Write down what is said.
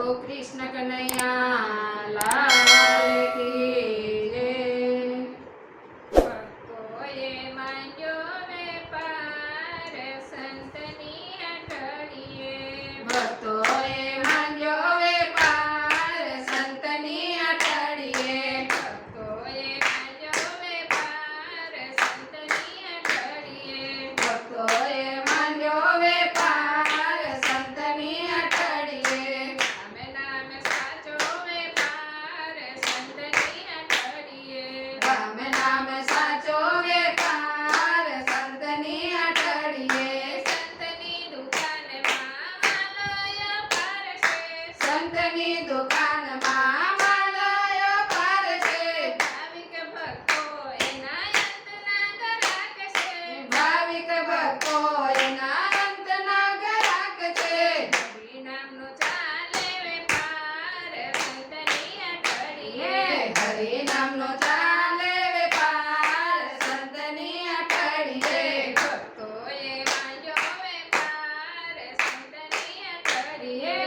कृष्ण कन्हैया लाल की जय। भक्तोए मांग्यो वेपार संतनी अटळीए। भक्तोए मांग्यो वेपार संतनी अटळीए। भक्तोए मांग्यो वेपार संतनी अटळीए। भक्तोए मांग्यो वेपार संतनी अटळीए। नाम साचो वेपार संतनी अटळीए। नाम साचो वेपार संतनी अटळीए। संतनी दुकानमा मालय पारसे। संतनी दुकानमा मालय पारसे। भाविक भक्तो एना अंतना गराक छे। भाविक भक्तो एना अंतना गराक छे। हरि नामनो चाले वेपार संतनी अटळीए। हरि नामनो चाले वेपार संतनी अटळीए। भक्तोए मांग्यो वेपार संतनी अटळीए।